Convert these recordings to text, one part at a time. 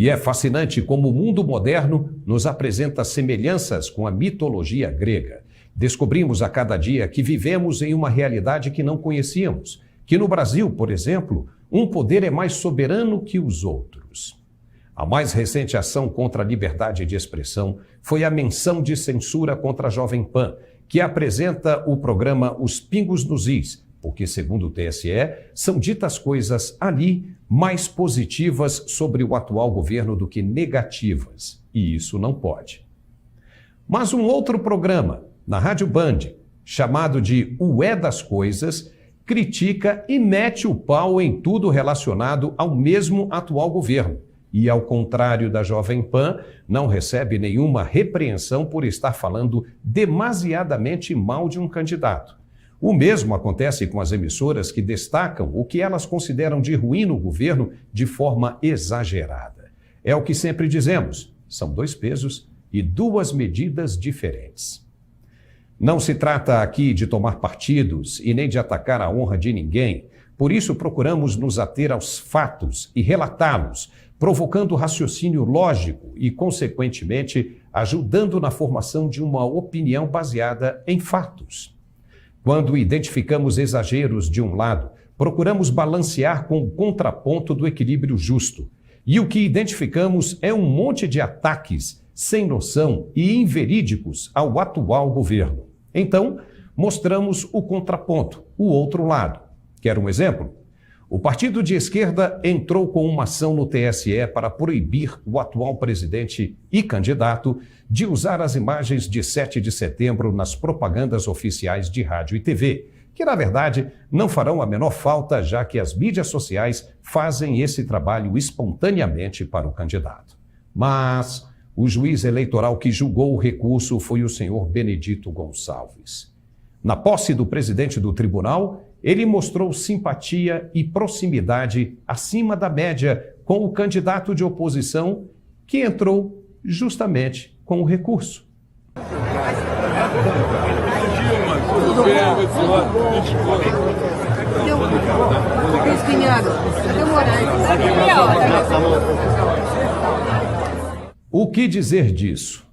E é fascinante como o mundo moderno nos apresenta semelhanças com a mitologia grega. Descobrimos a cada dia que vivemos em uma realidade que não conhecíamos, que no Brasil, por exemplo, um poder é mais soberano que os outros. A mais recente ação contra a liberdade de expressão foi a menção de censura contra a Jovem Pan, que apresenta o programa Os Pingos nos Is, porque, segundo o TSE, são ditas coisas ali mais positivas sobre o atual governo do que negativas, e isso não pode. Mas um outro programa, na Rádio Band, chamado de O É das Coisas, critica e mete o pau em tudo relacionado ao mesmo atual governo. E, ao contrário da Jovem Pan, não recebe nenhuma repreensão por estar falando demasiadamente mal de um candidato. O mesmo acontece com as emissoras que destacam o que elas consideram de ruim no governo de forma exagerada. É o que sempre dizemos, são dois pesos e duas medidas diferentes. Não se trata aqui de tomar partidos e nem de atacar a honra de ninguém, por isso procuramos nos ater aos fatos e relatá-los, provocando raciocínio lógico e, consequentemente, ajudando na formação de uma opinião baseada em fatos. Quando identificamos exageros de um lado, procuramos balancear com o contraponto do equilíbrio justo. E o que identificamos é um monte de ataques sem noção e inverídicos ao atual governo. Então, mostramos o contraponto, o outro lado. Quer um exemplo? O partido de esquerda entrou com uma ação no TSE para proibir o atual presidente e candidato de usar as imagens de 7 de setembro nas propagandas oficiais de rádio e TV, que, na verdade, não farão a menor falta, já que as mídias sociais fazem esse trabalho espontaneamente para o candidato. Mas o juiz eleitoral que julgou o recurso foi o senhor Benedito Gonçalves. Na posse do presidente do tribunal, ele mostrou simpatia e proximidade acima da média com o candidato de oposição que entrou justamente com o recurso. O que dizer disso?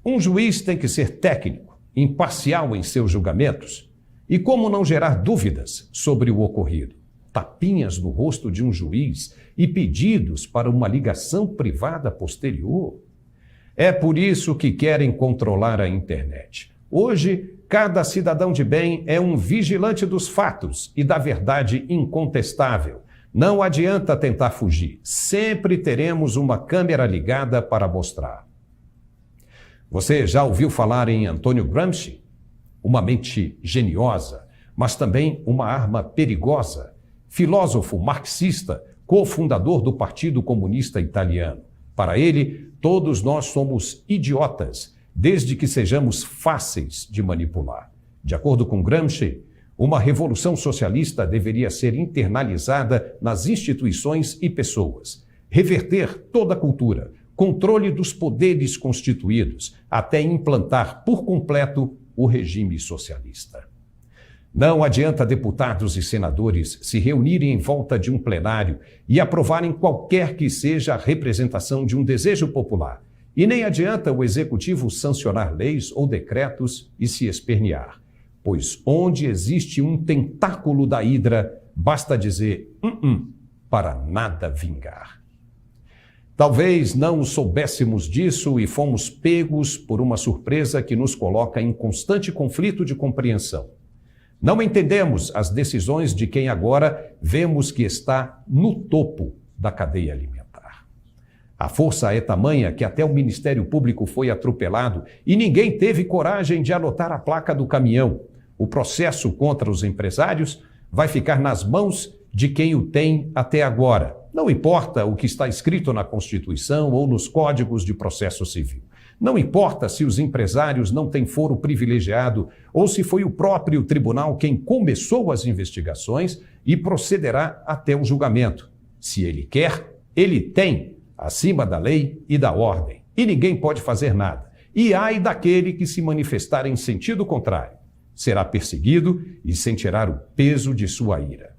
Um juiz tem que ser técnico, imparcial em seus julgamentos. E como não gerar dúvidas sobre o ocorrido? Tapinhas no rosto de um juiz e pedidos para uma ligação privada posterior? É por isso que querem controlar a internet. Hoje, cada cidadão de bem é um vigilante dos fatos e da verdade incontestável. Não adianta tentar fugir. Sempre teremos uma câmera ligada para mostrar. Você já ouviu falar em Antônio Gramsci? Uma mente geniosa, mas também uma arma perigosa. Filósofo marxista, cofundador do Partido Comunista Italiano. Para ele, todos nós somos idiotas, desde que sejamos fáceis de manipular. De acordo com Gramsci, uma revolução socialista deveria ser internalizada nas instituições e pessoas, reverter toda a cultura, controle dos poderes constituídos, até implantar por completo o regime socialista. Não adianta deputados e senadores se reunirem em volta de um plenário e aprovarem qualquer que seja a representação de um desejo popular. E nem adianta o executivo sancionar leis ou decretos e se espernear. Pois onde existe um tentáculo da hidra, basta dizer para nada vingar. Talvez não soubéssemos disso e fomos pegos por uma surpresa que nos coloca em constante conflito de compreensão. Não entendemos as decisões de quem agora vemos que está no topo da cadeia alimentar. A força é tamanha que até o Ministério Público foi atropelado e ninguém teve coragem de anotar a placa do caminhão. O processo contra os empresários vai ficar nas mãos de quem o tem até agora. Não importa o que está escrito na Constituição ou nos códigos de processo civil. Não importa se os empresários não têm foro privilegiado ou se foi o próprio tribunal quem começou as investigações e procederá até o julgamento. Se ele quer, ele tem, acima da lei e da ordem. E ninguém pode fazer nada. E ai daquele que se manifestar em sentido contrário. Será perseguido e sentirá o peso de sua ira.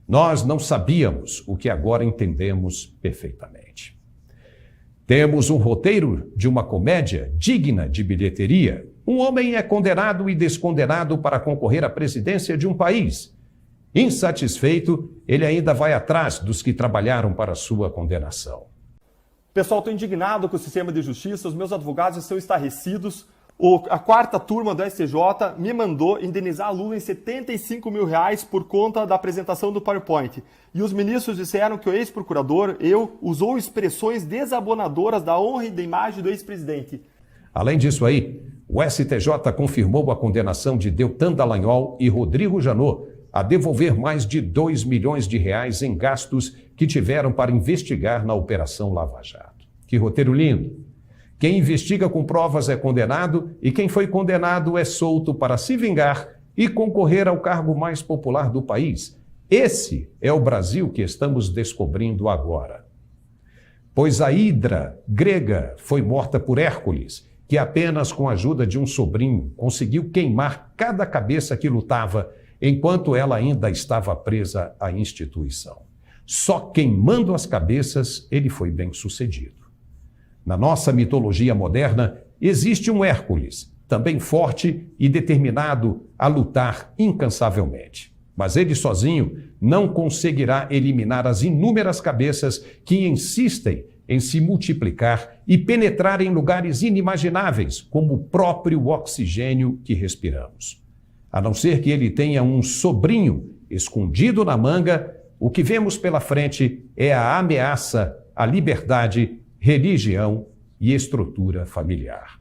Nós não sabíamos o que agora entendemos perfeitamente. Temos um roteiro de uma comédia digna de bilheteria. Um homem é condenado e descondenado para concorrer à presidência de um país. Insatisfeito, ele ainda vai atrás dos que trabalharam para sua condenação. Pessoal, estou indignado com o sistema de justiça, os meus advogados estão estarrecidos. A quarta turma do STJ me mandou indenizar Lula em R$75 mil por conta da apresentação do PowerPoint. E os ministros disseram que o ex-procurador, usou expressões desabonadoras da honra e da imagem do ex-presidente. Além disso aí, o STJ confirmou a condenação de Deltan Dallagnol e Rodrigo Janot a devolver mais de R$2 milhões em gastos que tiveram para investigar na Operação Lava Jato. Que roteiro lindo! Quem investiga com provas é condenado e quem foi condenado é solto para se vingar e concorrer ao cargo mais popular do país. Esse é o Brasil que estamos descobrindo agora. Pois a Hidra grega foi morta por Hércules, que apenas com a ajuda de um sobrinho conseguiu queimar cada cabeça que lutava, enquanto ela ainda estava presa à instituição. Só queimando as cabeças ele foi bem-sucedido. Na nossa mitologia moderna, existe um Hércules, também forte e determinado a lutar incansavelmente. Mas ele sozinho não conseguirá eliminar as inúmeras cabeças que insistem em se multiplicar e penetrar em lugares inimagináveis, como o próprio oxigênio que respiramos. A não ser que ele tenha um sobrinho escondido na manga, o que vemos pela frente é a ameaça à liberdade, religião e estrutura familiar.